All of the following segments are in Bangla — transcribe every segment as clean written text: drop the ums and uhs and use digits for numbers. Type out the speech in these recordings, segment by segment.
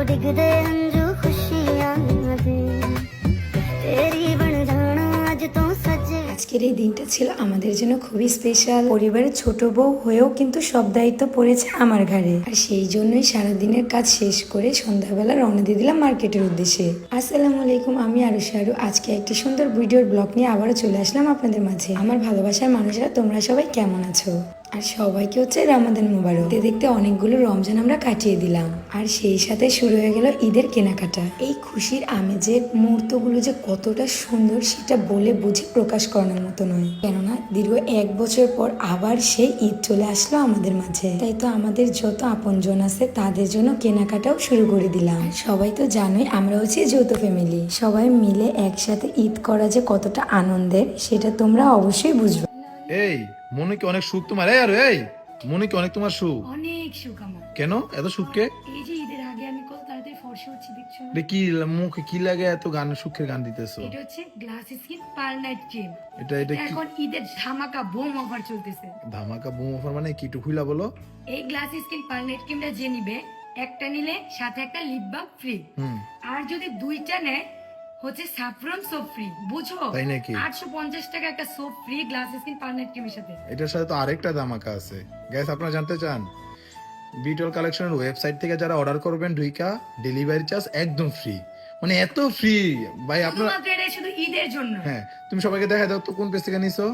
डिगदे हंजू खुशियां दे तेरी बन जाना अज तो सजे। আজকের এই দিনটা ছিল আমাদের জন্য খুবই স্পেশাল। পরিবারের ছোট বউ হয়েও কিন্তু সব দায়িত্ব পড়েছে আমার ঘাড়ে, আর সেই জন্যই সারাদিনের কাজ শেষ করে সন্ধ্যাবেলা রওনা দিয়ে দিলাম মার্কেটের উদ্দেশ্যে। আসসালামু আলাইকুম, আমি আরু। আজকে একটি সুন্দর ভিডিওর ব্লগ নিয়ে আবারও চলে আসলাম আপনাদের মাঝে। আমার ভালোবাসার মানুষেরা তোমরা সবাই কেমন আছো? আর সবাইকে হচ্ছে রমাদান মুবারক। দেখতে অনেকগুলো রমজান আমরা কাটিয়ে দিলাম, আর সেই সাথে শুরু হয়ে গেল ঈদের কেনাকাটা। এই খুশির আমেজের মুহূর্তগুলো যে কতটা সুন্দর সেটা বলে বুঝে প্রকাশ করানোর মতো নয়। কেননা দীর্ঘ 1 বছর পর আবার সেই ঈদ চলে আসলো আমাদের মাঝে। তাই তো আমাদের যত আপনজন আছে তাদের জন্য কেনাকাটাও শুরু করে দিলাম। সবাই তো জানোই আমরা হচ্ছে যৌথ ফ্যামিলি, সবাই মিলে একসাথে ঈদ করা যে কতটা আনন্দের সেটা তোমরা অবশ্যই বুঝবে। এই মনে কি অনেক সুখ তোমার? এই মনে কি অনেক তোমার সুখ? অনেক সুখ আমার। কেন এত সুখকে? এই যে ঈদের আগে আমি কত তাড়াতাড়ি ফর্সা হচ্ছি দেখছো না? রে কি মুখে কি লাগে এত গান সুখের গান দিতেছো? এটা হচ্ছে glass skin per night cream. এটা কি এখন ঈদের ধামাকা বুম অফার চলতেছে। ধামাকা বুম অফার মানে কি? একটু খুইলা বলো। এই গ্লাস স্কিন পার নাইট ক্রিমটা যে নিবে, একটা নিলে সাথে একটা লিপ বাম ফ্রি, আর যদি দুইটা নেয় হচ্ছে স্যাফরন সোপ ফ্রি। বুঝো? তাই নাকি? 850 টাকা একটা soap free glass skin per night ক্রিমের সাথে। এটার সাথে তো আরেকটা ধামাকা আছে গাইস, আপনারা জানতে চান? বিটল কালেকশনের ওয়েবসাইট থেকে যারা অর্ডার করবেন ঢুইকা ডেলিভারি চার্জ একদম ফ্রি। মানে এত ফ্রি ভাই আপনারা। শুধুমাত্র এটা শুধু ঈদের জন্য। হ্যাঁ, তুমি সবাইকে দেখা দাও তো কোন পেজ থেকে নিছো।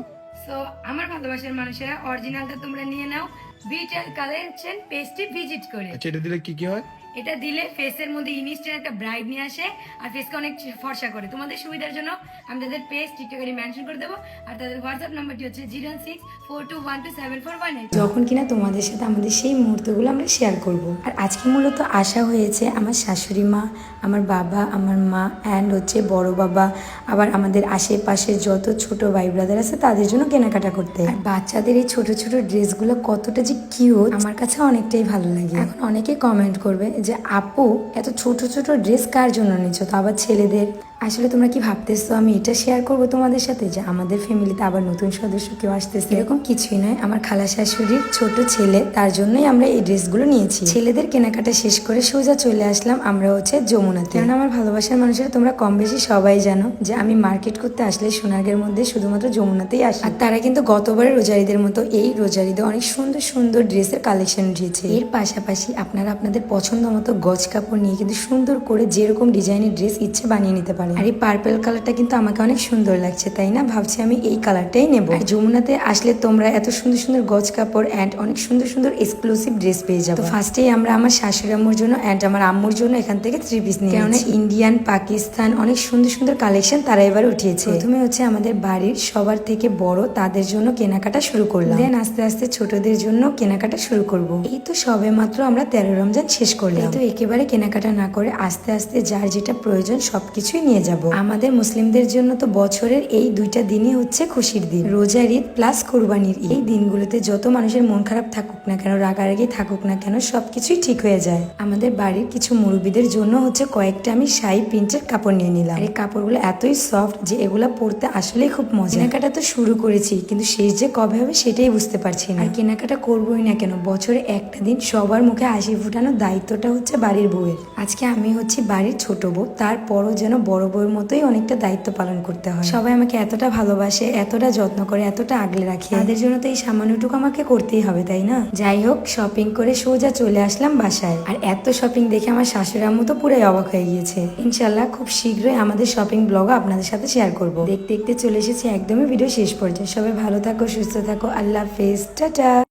সো আমার ভালোবাসার মানুষেরা অরিজিনালটা তোমরা নিয়ে নাও বিটল কালেকশন পেজটি ভিজিট করে। আচ্ছা, এটা দিলে কি কি হয়? এটা দিলে ফেসের মধ্যে ইনস্ট্যান্ট একটা ব্রাইট নিয়ে আসে আর ফেসকে অনেক ফর্সা করে। তোমাদের সুবিধার জন্য আমি তাদের পেজ টিকটকে মেনশন করে দেবো, আর তাদের হোয়াটসঅ্যাপ নাম্বারটি হচ্ছে 0642127418। যখন কিনা তোমাদের সাথে আমাদের সেই মুহূর্তগুলো আমরা শেয়ার করব। আর আজকে মূলত আশা হয়েছে আমার শাশুড়ি মা, আমার বাবা, আমার মা অ্যান্ড হচ্ছে বড় বাবা, আবার আমাদের আশেপাশে যত ছোট ভাই ব্রাদার আছে তাদের জন্য কেনাকাটা করতে। আর বাচ্চাদের এই ছোট ছোট ড্রেসগুলো কতটা যে কিউট, আমার কাছে অনেকটাই ভালো লাগে। এখন অনেকে কমেন্ট করবে যে আপু এত ছোট ছোট ড্রেস কার জন্য নিচ্ছ, তো আবার ছেলেদের। আসলে তোমরা কি ভাবতেছো আমি এটা শেয়ার করবো তোমাদের সাথে যে আমাদের ফ্যামিলিতে আবার নতুন সদস্য কেউ আসতেছে? এরকম কিছুই নয়, আমার খালা শাশুড়ির ছোট ছেলে, তার জন্যই আমরা এই ড্রেসগুলো নিয়েছি। ছেলেদের কেনাকাটা শেষ করে সোজা চলে আসলাম আমরা হচ্ছে যমুনাতে। কারণ আমার ভালোবাসার মানুষেরা তোমরা কম বেশি সবাই জানো যে আমি মার্কেট করতে আসলে সোনারগাঁয়ের মধ্যে শুধুমাত্র যমুনাতেই আসি। আর তারা কিন্তু গতবারের রোজারিদের মতো এই রোজারিতে অনেক সুন্দর সুন্দর ড্রেসের কালেকশন উঠিয়েছে। এর পাশাপাশি আপনারা আপনাদের পছন্দ মতো গজ কাপড় নিয়ে কিন্তু সুন্দর করে যেরকম ডিজাইনের ড্রেস ইচ্ছে বানিয়ে নিতে পারেন। আর এই পার্পল কালারটা কিন্তু আমাকে অনেক সুন্দর লাগছে, তাই না? ভাবছি আমি এই কালারটাই নেবো। আর যমুনাতে আসলে তোমরা এত সুন্দর সুন্দর গজ কাপড় অ্যান্ড অনেক সুন্দর সুন্দর এক্সক্লুসিভ ড্রেস পেয়ে যাবো। তো ফার্স্টেই আমরা আমার শাশুড়ি আম্মুর জন্য অ্যান্ড আমার আম্মুর জন্য এখান থেকে 3 পিস নিয়ে, কারণ ইন্ডিয়ান, পাকিস্তান অনেক সুন্দর সুন্দর কালেকশন তারা এবার উঠিয়েছে। প্রথমে হচ্ছে আমাদের বাড়ির সবার থেকে বড় তাদের জন্য কেনাকাটা শুরু করলাম, দেন আস্তে আস্তে ছোটদের জন্য কেনাকাটা শুরু করব। এই তো সবে মাত্র আমরা 13 রমজান শেষ করলাম, তো একেবারে কেনাকাটা না করে আস্তে আস্তে যার যেটা প্রয়োজন সবকিছুই নিয়ে যাব। আমাদের মুসলিমদের জন্য তো বছরের এই 2টা দিনই হচ্ছে খুশির দিন, রোজার ঈদ প্লাস কুরবানির ঈদ। এই দিনগুলোতে যত মানুষের মন খারাপ থাকুক না কেন, রাগারাগি থাকুক না কেন, সবকিছুই ঠিক হয়ে যায়। আমাদের বাড়ির কিছু মুরব্বীদের জন্য হচ্ছে কয়েকটা আমি শাড়ি প্রিন্টের কাপড় নিয়ে নিলাম। আর এই কাপড়গুলো এতই সফট যে এগুলা পরতে আসলেই খুব মজা। কেনাকাটা তো শুরু করেছি, কিন্তু শেষ যে কবে হবে সেটাই বুঝতে পারছি না। আর কেনাকাটা করবোই না কেন, বছরে একটা দিন সবার মুখে হাসি ফুটানোর দায়িত্বটা হচ্ছে বাড়ির বউয়ের। আজকে আমি হচ্ছে বাড়ির ছোট বউ, তারপরও যেন বড় বউয়ের মতোই অনেকটা দায়িত্ব পালন করতে হয়। সবাই আমাকে এতটা ভালোবাসে, এতটা যত্ন করে, এতটা আগলে রাখে, তাদের জন্য তো এই সামান্যটুকু আমাকে করতেই হবে, তাই না? যাই হোক, শপিং করে সোজা চলে আসলাম বাসায়। আর এত শপিং দেখে আমার শাশুড়ি আম্মু তো পুরাই অবাক হয়ে গিয়েছে। ইনশাল্লাহ খুব শীঘ্রই আমাদের শপিং ব্লগ আপনাদের সাথে শেয়ার করব। দেখতে দেখতে চলে এসেছি একদমই ভিডিও শেষ পর্যায়ে। সবাই ভালো থাকো, সুস্থ থাকো, আল্লাহ হাফেজ, টাটা।